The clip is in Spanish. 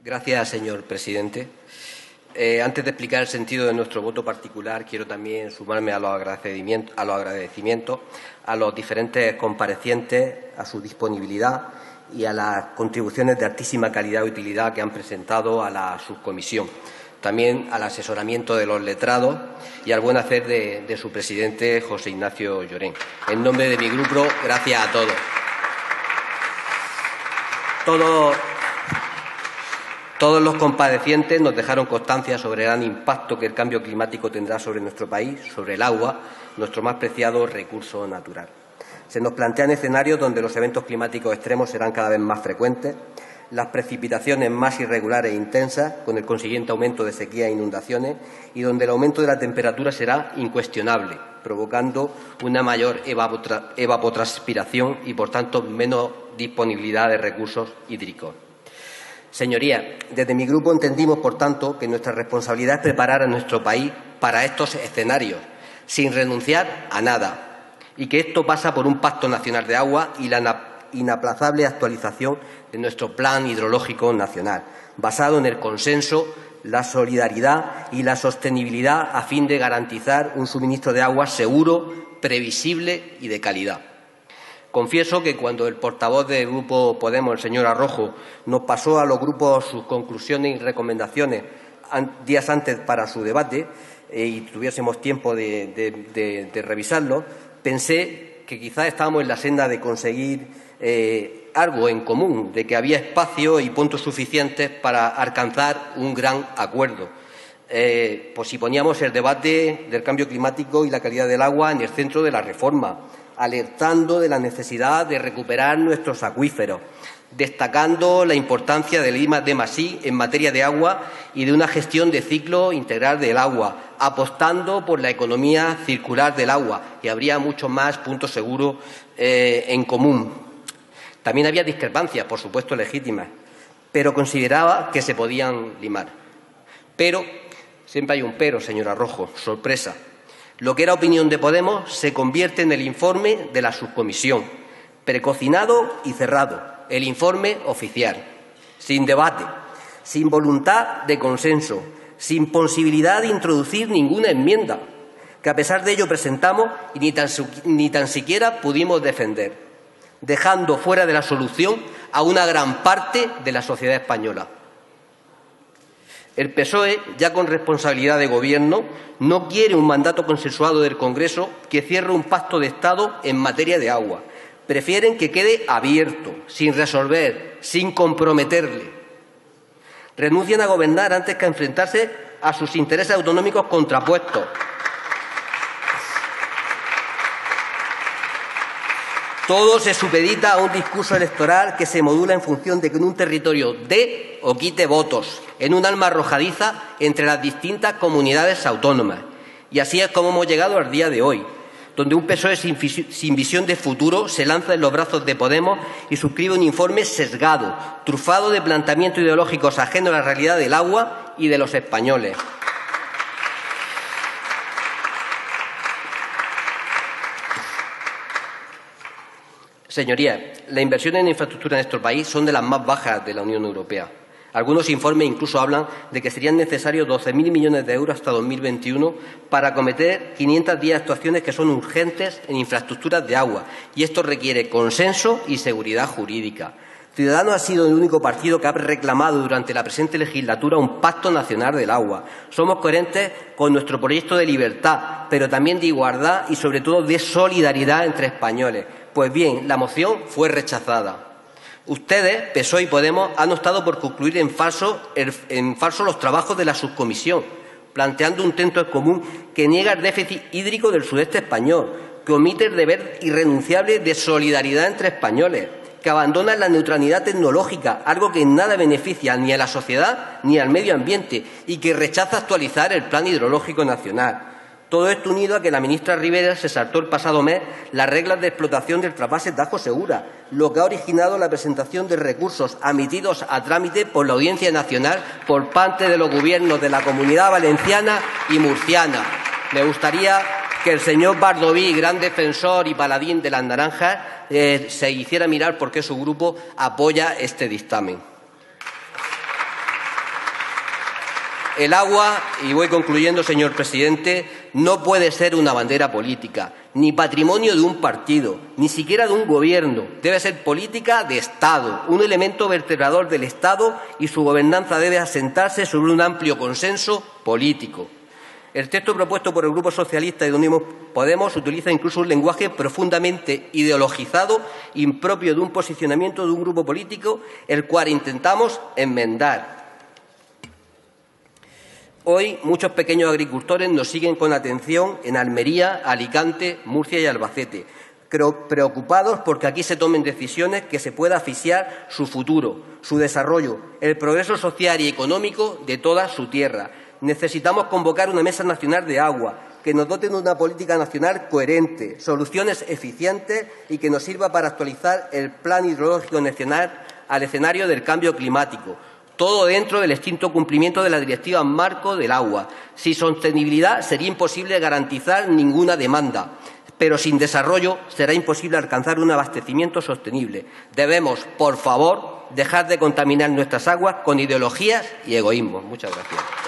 Gracias, señor presidente. Antes de explicar el sentido de nuestro voto particular, quiero también sumarme a los agradecimientos a los diferentes comparecientes, a su disponibilidad y a las contribuciones de altísima calidad y utilidad que han presentado a la subcomisión. También al asesoramiento de los letrados y al buen hacer de su presidente, José Ignacio Llorén. En nombre de mi grupo, gracias a todos. Todos los comparecientes nos dejaron constancia sobre el gran impacto que el cambio climático tendrá sobre nuestro país, sobre el agua, nuestro más preciado recurso natural. Se nos plantean escenarios donde los eventos climáticos extremos serán cada vez más frecuentes, las precipitaciones más irregulares e intensas, con el consiguiente aumento de sequías e inundaciones, y donde el aumento de la temperatura será incuestionable, provocando una mayor evapotranspiración y, por tanto, menos disponibilidad de recursos hídricos. Señorías, desde mi grupo entendimos, por tanto, que nuestra responsabilidad es preparar a nuestro país para estos escenarios, sin renunciar a nada, y que esto pasa por un Pacto Nacional de Agua y la inaplazable actualización de nuestro Plan Hidrológico Nacional, basado en el consenso, la solidaridad y la sostenibilidad a fin de garantizar un suministro de agua seguro, previsible y de calidad. Confieso que cuando el portavoz del Grupo Podemos, el señor Arrojo, nos pasó a los grupos sus conclusiones y recomendaciones días antes para su debate y tuviésemos tiempo de revisarlo, pensé que quizás estábamos en la senda de conseguir algo en común, de que había espacio y puntos suficientes para alcanzar un gran acuerdo. Pues si poníamos el debate del cambio climático y la calidad del agua en el centro de la reforma, alertando de la necesidad de recuperar nuestros acuíferos, destacando la importancia del I+D+I en materia de agua y de una gestión de ciclo integral del agua, apostando por la economía circular del agua, y habría muchos más puntos seguros en común. También había discrepancias, por supuesto, legítimas, pero consideraba que se podían limar. Pero, siempre hay un pero, señora Rojo, sorpresa. Lo que era opinión de Podemos se convierte en el informe de la subcomisión, precocinado y cerrado, el informe oficial, sin debate, sin voluntad de consenso, sin posibilidad de introducir ninguna enmienda, que a pesar de ello presentamos y ni tan siquiera pudimos defender, dejando fuera de la solución a una gran parte de la sociedad española. El PSOE, ya con responsabilidad de Gobierno, no quiere un mandato consensuado del Congreso que cierre un pacto de Estado en materia de agua. Prefieren que quede abierto, sin resolver, sin comprometerle. Renuncian a gobernar antes que a enfrentarse a sus intereses autonómicos contrapuestos. Todo se supedita a un discurso electoral que se modula en función de que en un territorio dé o quite votos, en un alma arrojadiza entre las distintas comunidades autónomas. Y así es como hemos llegado al día de hoy, donde un PSOE sin visión de futuro se lanza en los brazos de Podemos y suscribe un informe sesgado, trufado de planteamientos ideológicos ajenos a la realidad del agua y de los españoles. Señorías, las inversiones en infraestructura en nuestro país son de las más bajas de la Unión Europea. Algunos informes incluso hablan de que serían necesarios 12.000 millones de euros hasta 2021 para acometer 510 actuaciones que son urgentes en infraestructuras de agua, y esto requiere consenso y seguridad jurídica. Ciudadanos ha sido el único partido que ha reclamado durante la presente legislatura un pacto nacional del agua. Somos coherentes con nuestro proyecto de libertad, pero también de igualdad y, sobre todo, de solidaridad entre españoles. Pues bien, la moción fue rechazada. Ustedes, PSOE y Podemos, han optado por concluir en falso los trabajos de la subcomisión, planteando un texto común que niega el déficit hídrico del sudeste español, que omite el deber irrenunciable de solidaridad entre españoles, que abandona la neutralidad tecnológica, algo que en nada beneficia ni a la sociedad ni al medio ambiente, y que rechaza actualizar el Plan Hidrológico Nacional. Todo esto unido a que la ministra Rivera se saltó el pasado mes las reglas de explotación del trasvase Tajo Segura, lo que ha originado la presentación de recursos admitidos a trámite por la Audiencia Nacional por parte de los gobiernos de la Comunidad Valenciana y Murciana. Me gustaría que el señor Bardoví, gran defensor y paladín de las naranjas, se hiciera mirar por qué su grupo apoya este dictamen. El agua, y voy concluyendo, señor presidente, no puede ser una bandera política, ni patrimonio de un partido, ni siquiera de un gobierno. Debe ser política de Estado, un elemento vertebrador del Estado, y su gobernanza debe asentarse sobre un amplio consenso político. El texto propuesto por el Grupo Socialista y de Unidos Podemos utiliza incluso un lenguaje profundamente ideologizado, impropio de un posicionamiento de un grupo político, el cual intentamos enmendar. Hoy muchos pequeños agricultores nos siguen con atención en Almería, Alicante, Murcia y Albacete, preocupados porque aquí se tomen decisiones que se pueda asfixiar su futuro, su desarrollo, el progreso social y económico de toda su tierra. Necesitamos convocar una mesa nacional de agua que nos dote de una política nacional coherente, soluciones eficientes y que nos sirva para actualizar el plan hidrológico nacional al escenario del cambio climático. Todo dentro del estricto cumplimiento de la Directiva Marco del Agua. Sin sostenibilidad sería imposible garantizar ninguna demanda, pero sin desarrollo será imposible alcanzar un abastecimiento sostenible. Debemos, por favor, dejar de contaminar nuestras aguas con ideologías y egoísmos. Muchas gracias.